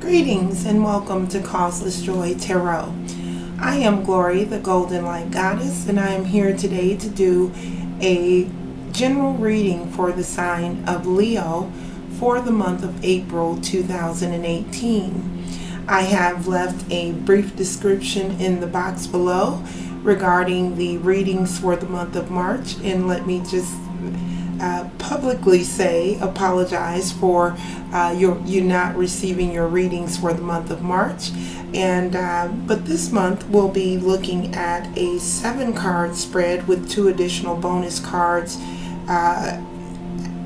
Greetings and welcome to Causeless Joy Tarot. I am Glory, the Golden Light Goddess, and I am here today to do a general reading for the sign of Leo for the month of April 2018. I have left a brief description in the box below regarding the readings for the month of March, and let me just publicly apologize for you not receiving your readings for the month of March. And but this month we'll be looking at a 7-card spread with 2 additional bonus cards,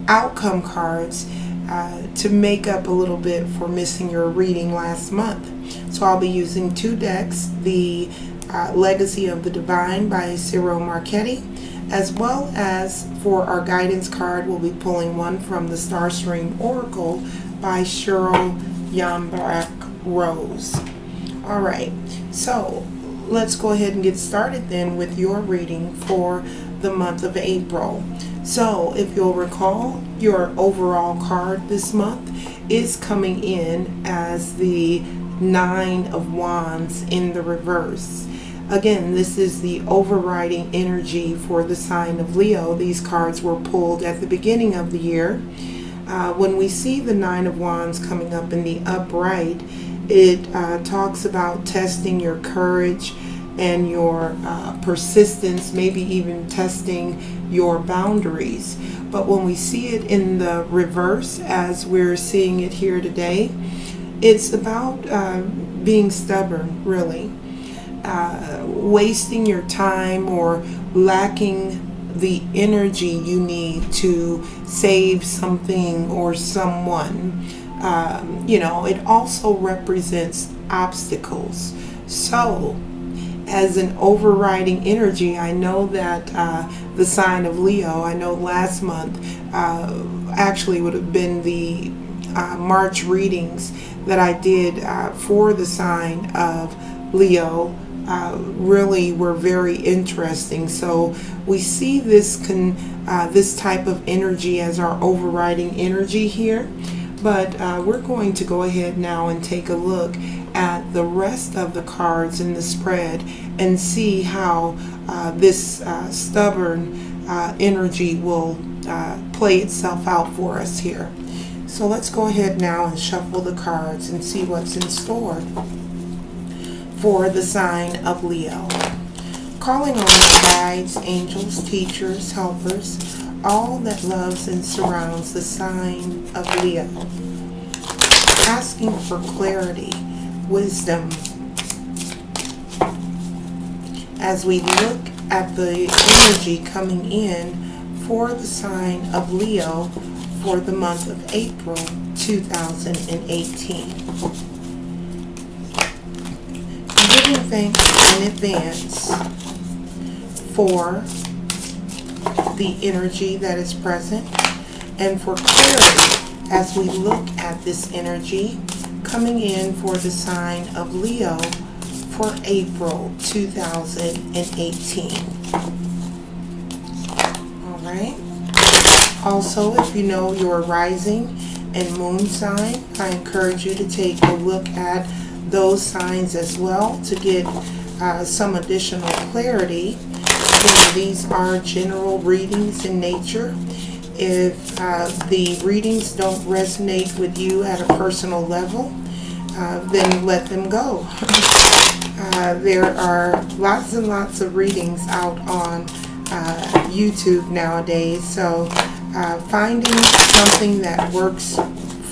outcome cards, to make up a little bit for missing your reading last month. So I'll be using 2 decks, the Legacy of the Divine by Ciro Marchetti, as well as for our guidance card, we'll be pulling one from the Star Stream Oracle by Cheryl Yambach Rose. Alright, so let's go ahead and get started then with your reading for the month of April. So if you'll recall, your overall card this month is coming in as the 9 of Wands in the reverse. Again, this is the overriding energy for the sign of Leo. These cards were pulled at the beginning of the year. When we see the 9 of Wands coming up in the upright, it talks about testing your courage and your persistence, maybe even testing your boundaries. But when we see it in the reverse, as we're seeing it here today, it's about being stubborn, really. Wasting your time or lacking the energy you need to save something or someone. It also represents obstacles. So, as an overriding energy, I know that the sign of Leo, I know last month actually would have been the March readings that I did for the sign of Leo. Really were very interesting. So we see this type of energy as our overriding energy here, but we're going to go ahead now and take a look at the rest of the cards in the spread and see how this stubborn energy will play itself out for us here. So let's go ahead now and shuffle the cards and see what's in store for the sign of Leo. Calling on the guides, angels, teachers, helpers, all that loves and surrounds the sign of Leo. Asking for clarity, wisdom, as we look at the energy coming in for the sign of Leo for the month of April 2018. Giving thanks in advance for the energy that is present and for clarity as we look at this energy coming in for the sign of Leo for April 2018. Alright. Also, if you know your rising and moon sign, I encourage you to take a look at those signs as well to get some additional clarity. Again, these are general readings in nature. If the readings don't resonate with you at a personal level, then let them go. There are lots and lots of readings out on YouTube nowadays, so finding something that works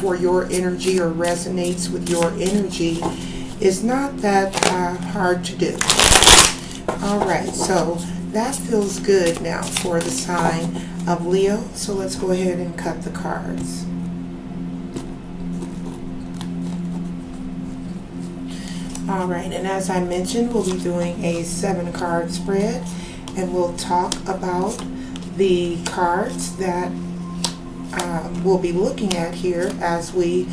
for your energy or resonates with your energy is not that hard to do. Alright, so that feels good now for the sign of Leo. So let's go ahead and cut the cards. Alright, and as I mentioned, we'll be doing a 7-card spread, and we'll talk about the cards that we'll be looking at here as we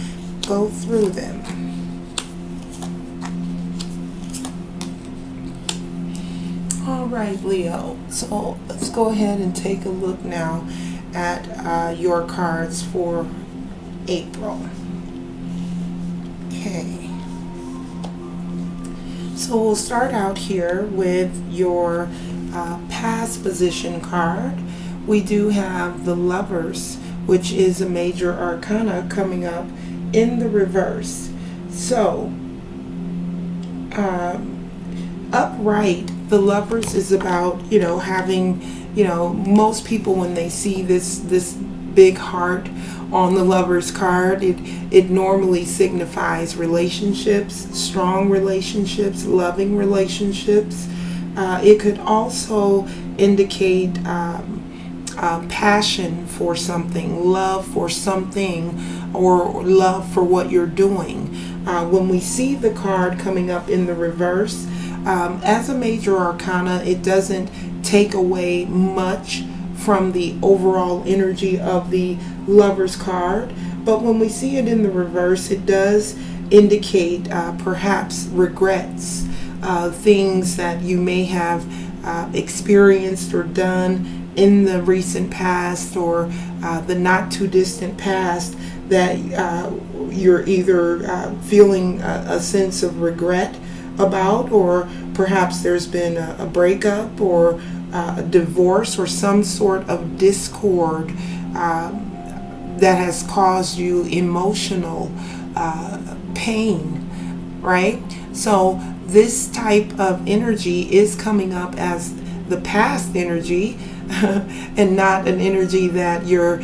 go through them. Alright, Leo, so let's go ahead and take a look now at your cards for April. Okay. So we'll start out here with your past position card. We do have the Lovers, which is a major arcana coming up in the reverse. So, upright, the Lovers is about, having, most people when they see this big heart on the Lovers card, it normally signifies relationships, strong relationships, loving relationships. It could also indicate passion for something, love for something, or love for what you're doing. When we see the card coming up in the reverse, as a major arcana, it doesn't take away much from the overall energy of the Lover's card, but when we see it in the reverse, it does indicate perhaps regrets, things that you may have experienced or done in the recent past or the not too distant past that you're either feeling a sense of regret about, or perhaps there's been a breakup or a divorce or some sort of discord that has caused you emotional pain, right? So this type of energy is coming up as the past energy and not an energy that you're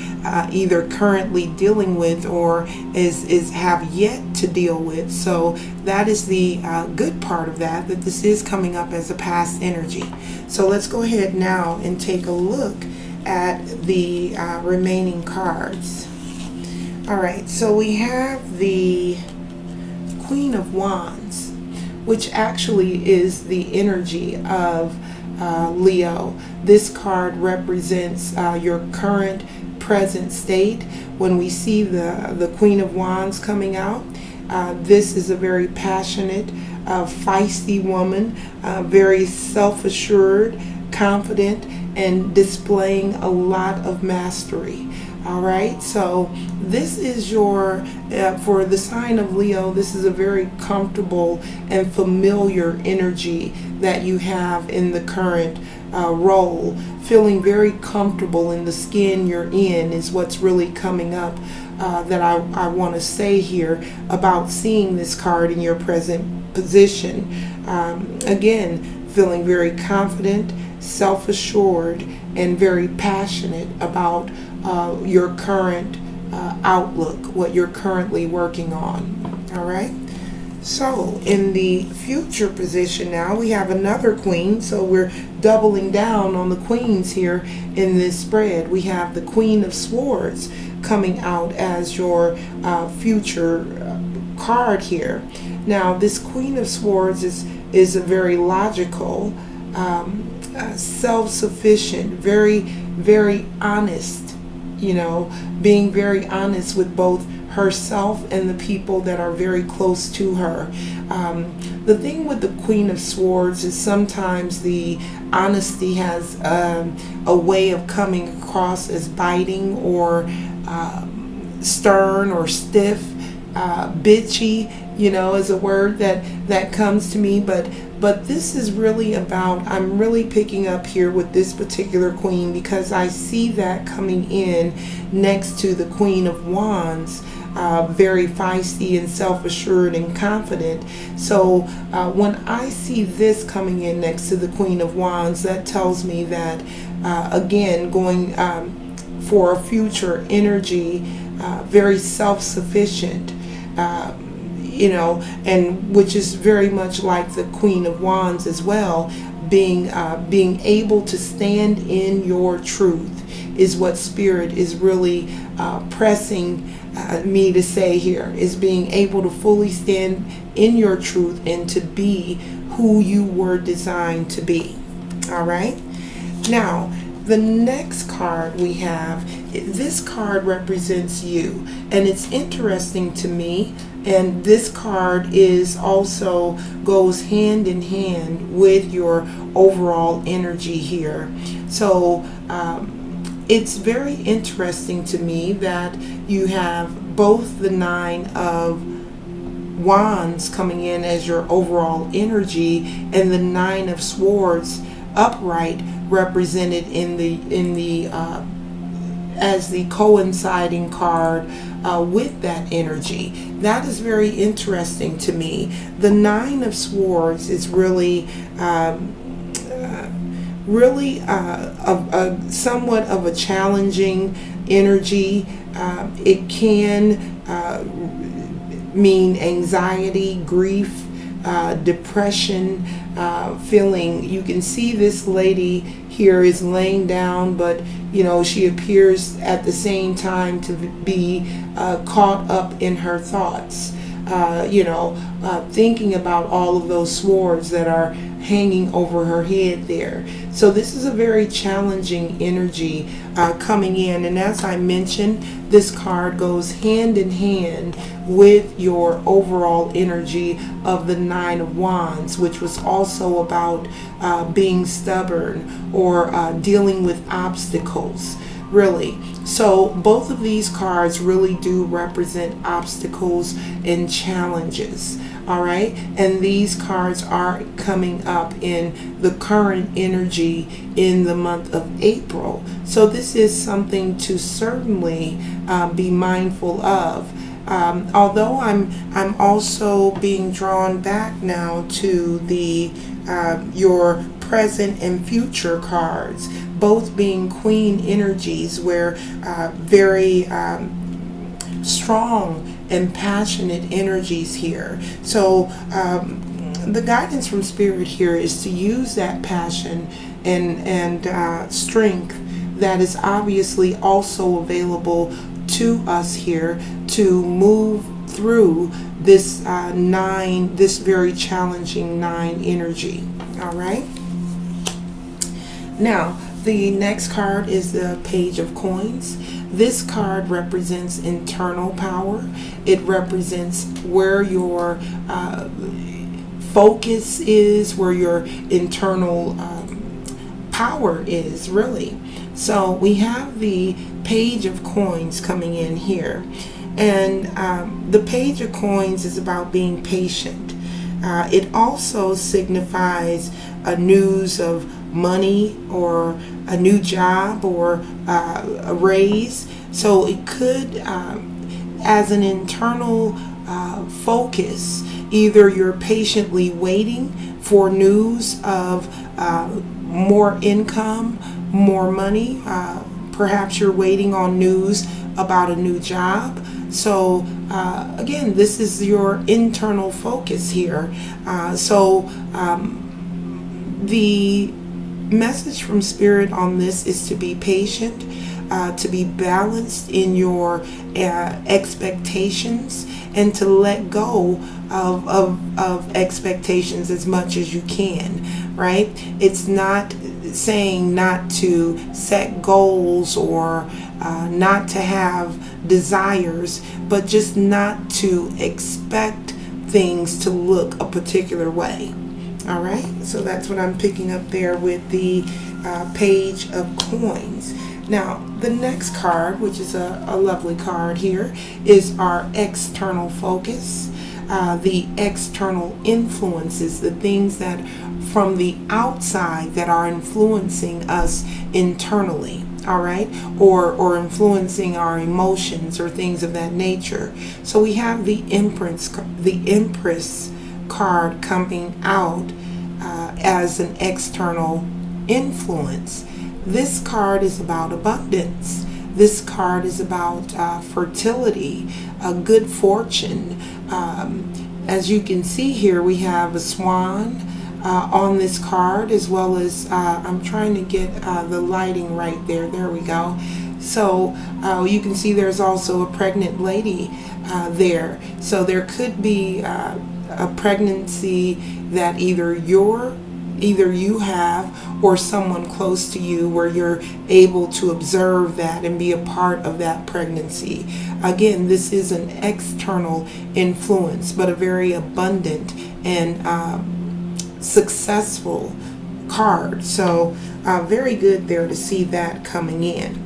either currently dealing with or is have yet to deal with. So that is the good part of that this is coming up as a past energy. So let's go ahead now and take a look at the remaining cards. All right, so we have the Queen of Wands, which actually is the energy of Leo. This card represents your current present state. When we see the Queen of Wands coming out, this is a very passionate, feisty woman, very self-assured, confident, and displaying a lot of mastery. All right, so this is your, for the sign of Leo, this is a very comfortable and familiar energy that you have in the current role. Feeling very comfortable in the skin you're in is what's really coming up that I want to say here about seeing this card in your present position. Again, feeling very confident, self-assured, and very passionate about your current outlook, what you're currently working on. All right. So in the future position now, we have another queen. So we're doubling down on the queens here in this spread. We have the Queen of Swords coming out as your future card here. Now this Queen of Swords is a very logical, self-sufficient, very, very honest, being very honest with both herself and the people that are very close to her. The thing with the Queen of Swords is sometimes the honesty has a way of coming across as biting or stern or stiff, bitchy, is a word that comes to me, but this is really about, I'm really picking up here with this particular queen because I see that coming in next to the Queen of Wands, very feisty and self-assured and confident. So when I see this coming in next to the Queen of Wands, that tells me that, again, going for a future energy, very self-sufficient, and which is very much like the Queen of Wands as well. Being able to stand in your truth is what Spirit is really pressing me to say here, is being able to fully stand in your truth and to be who you were designed to be. All right. Now, the next card we have, this card represents you, and it's interesting to me, and this card is also goes hand in hand with your overall energy here. So it's very interesting to me that you have both the Nine of Wands coming in as your overall energy, and the Nine of Swords upright represented in the as the coinciding card with that energy. That is very interesting to me. The Nine of Swords is really somewhat of a challenging energy. It can mean anxiety, grief, depression, feeling. You can see this lady here is laying down, but she appears at the same time to be caught up in her thoughts, thinking about all of those swords that are hanging over her head there. So this is a very challenging energy coming in, and as I mentioned, this card goes hand in hand with your overall energy of the Nine of Wands, which was also about being stubborn or dealing with obstacles, really. So both of these cards really do represent obstacles and challenges. All right, and these cards are coming up in the current energy in the month of April. So this is something to certainly be mindful of. Although I'm also being drawn back now to the your present and future cards, both being Queen energies, where very strong and passionate energies here. So the guidance from Spirit here is to use that passion and strength that is obviously also available to us here to move through this this very challenging 9 energy. All right. Now, the next card is the Page of Coins. This card represents internal power. It represents where your focus is, where your internal power is, really. So we have the Page of Coins coming in here. And the Page of Coins is about being patient. It also signifies a news of money or a new job or a raise. So it could, as an internal focus, either you're patiently waiting for news of more income, more money. Perhaps you're waiting on news about a new job. So again, this is your internal focus here. The message from Spirit on this is to be patient, to be balanced in your expectations, and to let go of expectations as much as you can, right? It's not saying not to set goals or not to have desires, but just not to expect things to look a particular way. All right, so that's what I'm picking up there with the Page of Coins. Now, the next card, which is a lovely card here, is our external focus. The external influences, the things that from the outside that are influencing us internally, all right, or influencing our emotions or things of that nature. So we have the Empress card coming out as an external influence. This card is about abundance. This card is about fertility, good fortune. As you can see here, we have a swan on this card, as well as I'm trying to get the lighting right there. There we go. So you can see there's also a pregnant lady there. So there could be a pregnancy that either you have or someone close to you, where you're able to observe that and be a part of that pregnancy. Again, this is an external influence, but a very abundant and successful card. So very good there to see that coming in.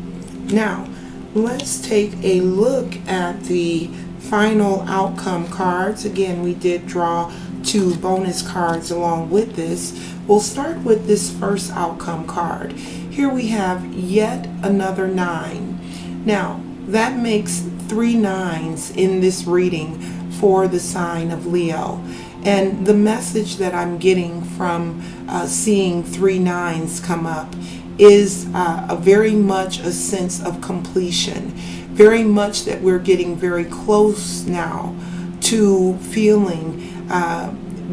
Now, let's take a look at the final outcome cards. Again, we did draw 2 bonus cards along with this. We'll start with this first outcome card. Here we have yet another 9. Now, that makes 3 9s in this reading for the sign of Leo. And the message that I'm getting from seeing 3 9s come up is a very much a sense of completion. Very much that we're getting very close now to feeling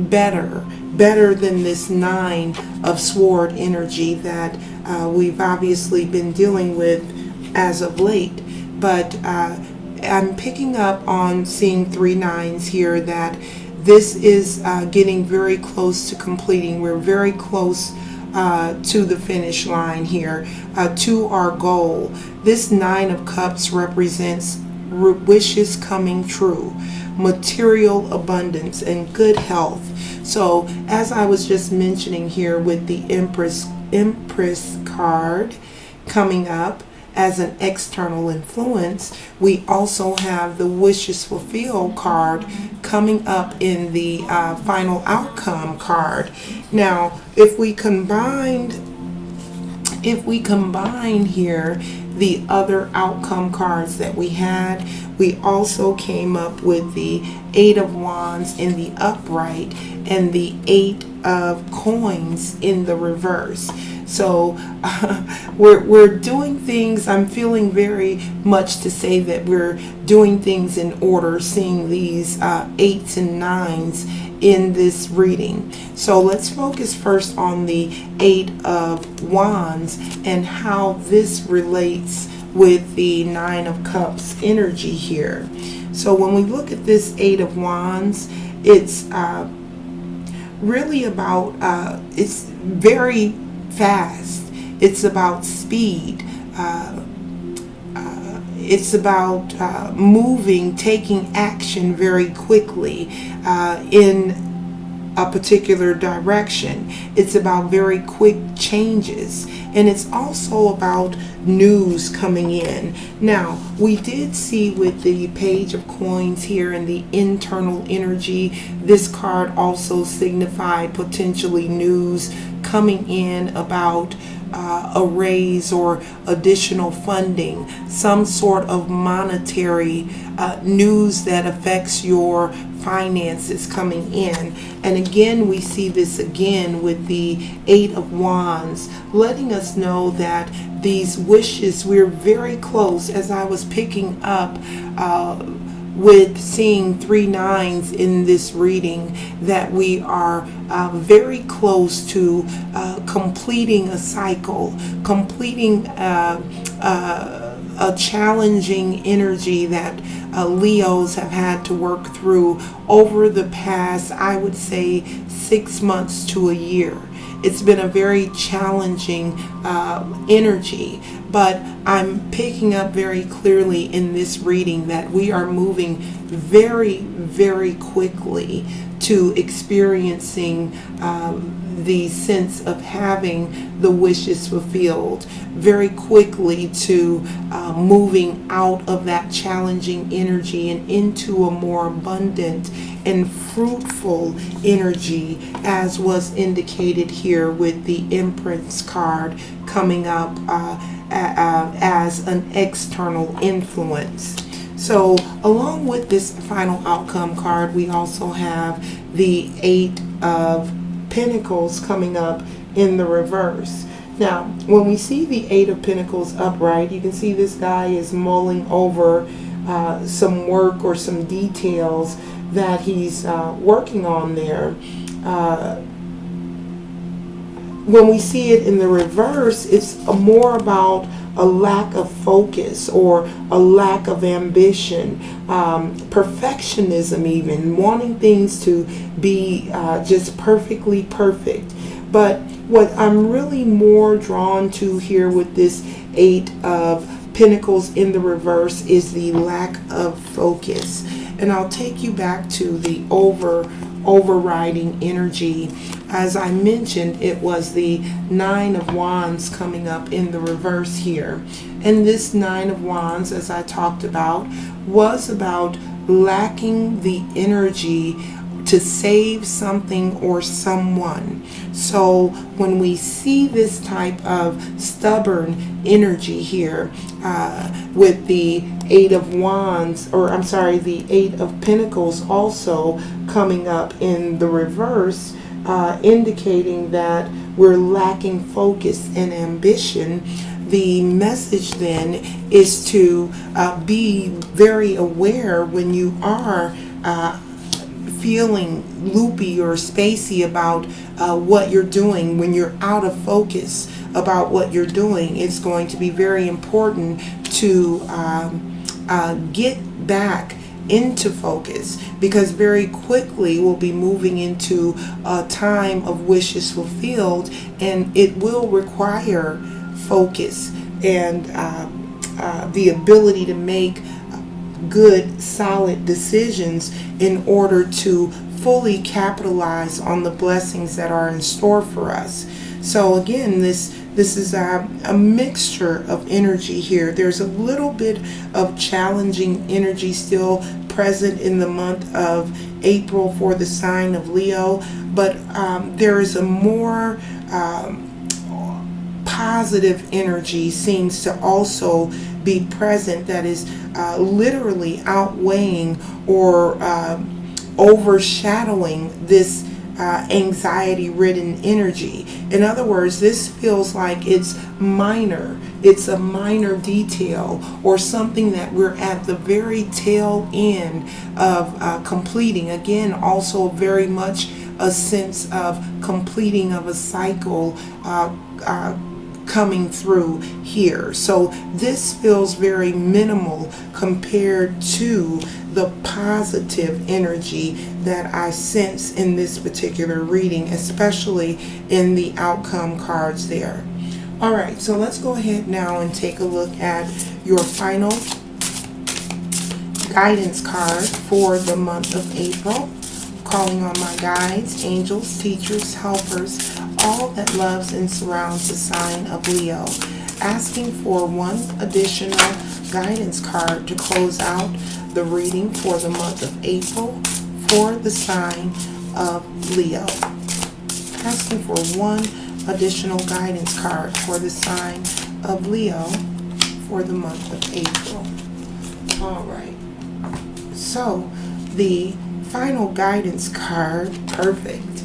better than this 9 of sword energy that we've obviously been dealing with as of late. But I'm picking up on seeing 3 9s here, that this is getting very close to completing. We're very close to the finish line here, to our goal. This 9 of Cups represents wishes coming true, material abundance, and good health. So as I was just mentioning here with the Empress card coming up as an external influence, we also have the wishes fulfilled card coming up in the final outcome card. Now, if we combine here the other outcome cards that we had, we also came up with the 8 of Wands in the upright and the 8 of Coins in the reverse. So we're doing things. I'm feeling very much to say that we're doing things in order, seeing these 8s and 9s in this reading. So let's focus first on the 8 of Wands and how this relates with the 9 of Cups energy here. So when we look at this 8 of Wands, it's really about, it's very fast. It's about speed. It's about moving, taking action very quickly in a particular direction. It's about very quick changes. And it's also about news coming in. Now, we did see with the Page of Coins here and the internal energy, this card also signified potentially news coming in about a raise or additional funding, some sort of monetary news that affects your finances coming in. And again, we see this again with the 8 of Wands, letting us know that these wishes, we're very close, as I was picking up with seeing 3 9s in this reading, that we are very close to completing a cycle, completing a challenging energy that Leos have had to work through over the past, I would say, 6 months to a year. It's been a very challenging energy, but I'm picking up very clearly in this reading that we are moving very, very quickly to experiencing the sense of having the wishes fulfilled, very quickly to moving out of that challenging energy and into a more abundant and fruitful energy, as was indicated here with the Empress card coming up as an external influence. So along with this final outcome card, we also have the 8 of Pentacles coming up in the reverse. Now, when we see the 8 of Pentacles upright, you can see this guy is mulling over some work or some details that he's working on there. When we see it in the reverse, it's more about a lack of focus or a lack of ambition, perfectionism, even wanting things to be just perfectly perfect. But what I'm really more drawn to here with this 8 of Pentacles in the reverse is the lack of focus. And I'll take you back to the overriding energy. As I mentioned, it was the 9 of Wands coming up in the reverse here. And this 9 of Wands, as I talked about, was about lacking the energy to save something or someone. So when we see this type of stubborn energy here with the Eight of Wands, or I'm sorry, the Eight of Pentacles also coming up in the reverse, indicating that we're lacking focus and ambition, the message then is to be very aware when you are feeling loopy or spacey about what you're doing. When you're out of focus about what you're doing, it's going to be very important to get back into focus, because very quickly we'll be moving into a time of wishes fulfilled, and it will require focus and the ability to make good, solid decisions in order to fully capitalize on the blessings that are in store for us. So again, this is a mixture of energy here. There's a little bit of challenging energy still present in the month of April for the sign of Leo, but there is a more positive energy seems to also be present that is literally outweighing or overshadowing this anxiety-ridden energy. In other words, this feels like it's minor. It's a minor detail or something that we're at the very tail end of completing. Again, also very much a sense of completing of a cycle coming through here. So this feels very minimal compared to the positive energy that I sense in this particular reading, especially in the outcome cards there. All right, so let's go ahead now and take a look at your final guidance card for the month of April. Calling on my guides, angels, teachers, helpers, all that loves and surrounds the sign of Leo. Asking for one additional guidance card to close out the reading for the month of April for the sign of Leo. Asking for one additional guidance card for the sign of Leo for the month of April. All right. So the final guidance card, perfect.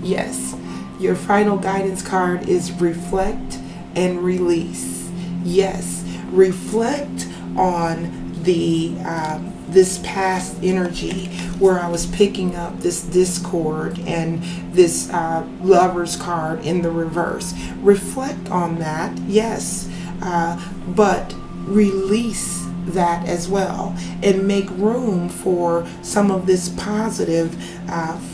Yes, your final guidance card is reflect and release. Yes, reflect on the this past energy where I was picking up this discord and this lover's card in the reverse. Reflect on that, yes, but release that as well and make room for some of this positive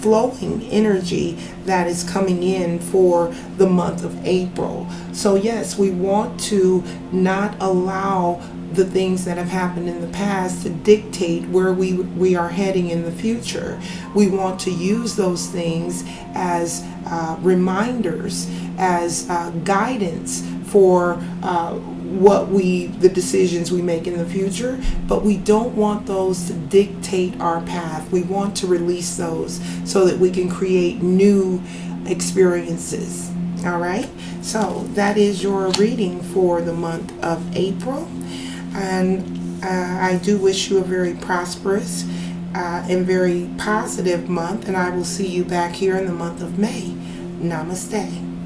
flowing energy that is coming in for the month of April. So yes, we want to not allow the things that have happened in the past to dictate where we are heading in the future. We want to use those things as reminders, as guidance for the decisions we make in the future, but we don't want those to dictate our path. We want to release those so that we can create new experiences. All right, so that is your reading for the month of April, and I do wish you a very prosperous and very positive month, and I will see you back here in the month of May. Namaste.